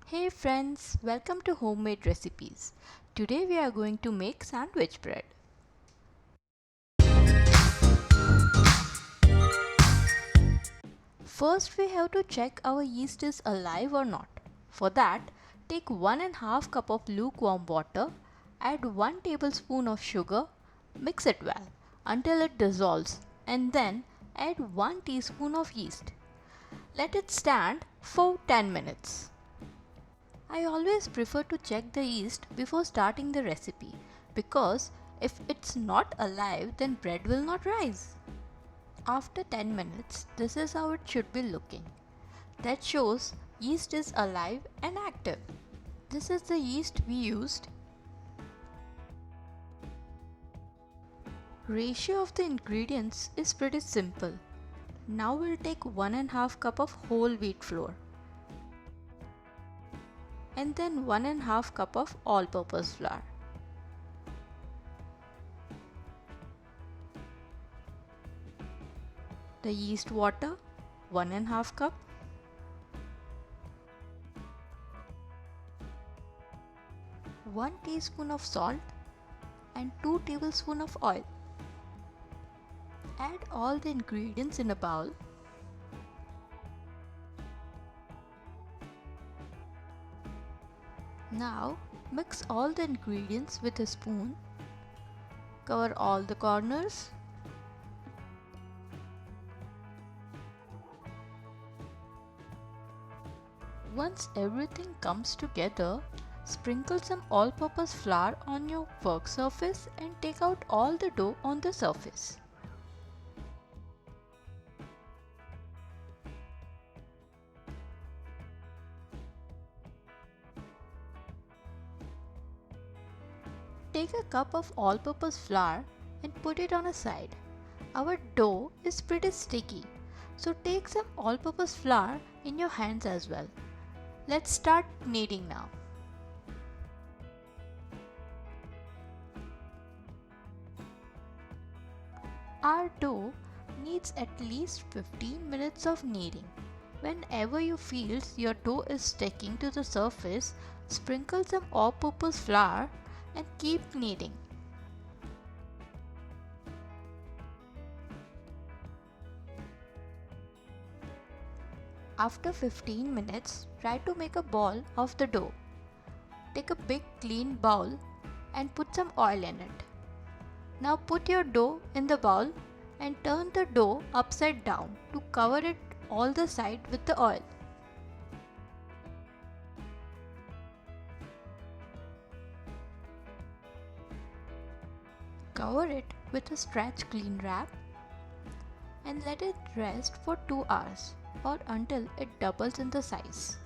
Hey friends, welcome to Homemade Recipes. Today we are going to make sandwich bread. First we have to check our yeast is alive or not. For that, take 1.5 cup of lukewarm water, add 1 tablespoon of sugar, mix it well until it dissolves and then add 1 teaspoon of yeast. Let it stand for 10 minutes. I always prefer to check the yeast before starting the recipe because if it's not alive then bread will not rise. After 10 minutes, this is how it should be looking. That shows yeast is alive and active. This is the yeast we used. Ratio of the ingredients is pretty simple. Now we'll take 1.5 cup of whole wheat flour and then 1.5 cup of all-purpose flour. The yeast water 1.5 cup, one teaspoon of salt and 2 tablespoons of oil. Add all the ingredients in a bowl. Now mix all the ingredients with a spoon. Cover all the corners. Once everything comes together, sprinkle some all-purpose flour on your work surface and take out all the dough on the surface. Take a cup of all-purpose flour and put it on a side. Our dough is pretty sticky, so take some all-purpose flour in your hands as well. Let's start kneading now. Our dough needs at least 15 minutes of kneading. Whenever you feel your dough is sticking to the surface, sprinkle some all-purpose flour and keep kneading. After 15 minutes, try to make a ball of the dough. Take a big clean bowl and put some oil in it. Now put your dough in the bowl and turn the dough upside down to cover it all the side with the oil. Cover it with a stretch clean wrap and let it rest for 2 hours or until it doubles in the size.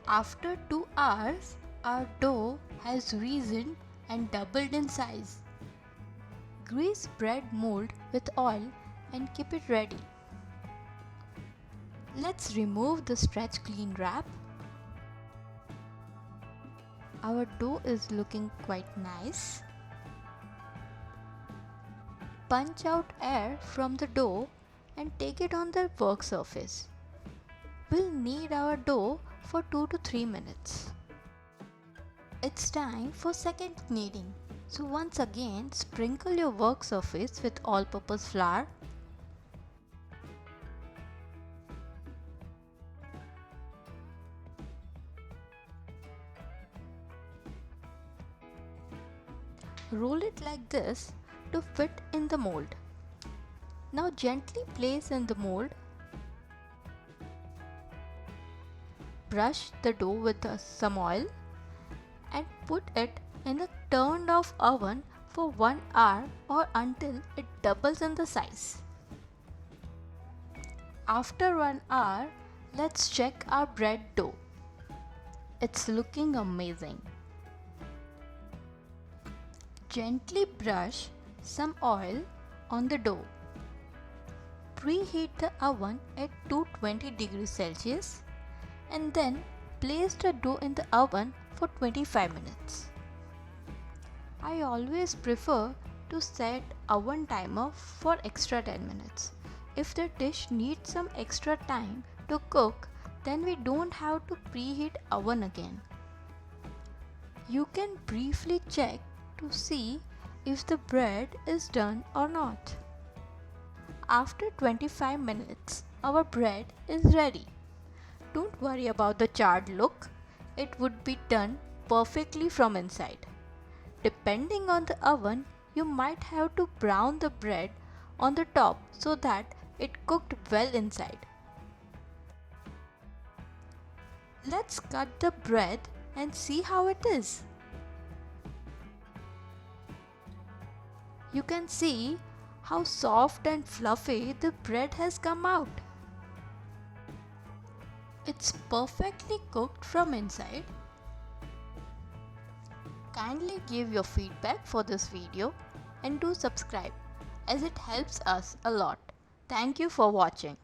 After 2 hours, our dough has risen and doubled in size. Grease bread mold with oil and keep it ready. Let's remove the stretch clean wrap. Our dough is looking quite nice. Punch out air from the dough and take it on the work surface. We'll knead our dough for 2 to 3 minutes. It's time for second kneading. So once again, sprinkle your work surface with all-purpose flour. Roll it like this to fit in the mold. Now gently place in the mold. Brush the dough with some oil and put it in a turned off oven for 1 hour or until it doubles in the size. After 1 hour, let's check our bread dough. It's looking amazing. Gently brush some oil on the dough. Preheat the oven at 220 degrees Celsius and then place the dough in the oven for 25 minutes. I always prefer to set oven timer for extra 10 minutes. If the dish needs some extra time to cook, then we don't have to preheat oven again. You can briefly check to see if the bread is done or not. After 25 minutes, our bread is ready. Don't worry about the charred look, it would be done perfectly from inside. Depending on the oven, you might have to brown the bread on the top so that it cooked well inside. Let's cut the bread and see how it is. You can see how soft and fluffy the bread has come out. It's perfectly cooked from inside. Kindly give your feedback for this video and do subscribe as it helps us a lot. Thank you for watching.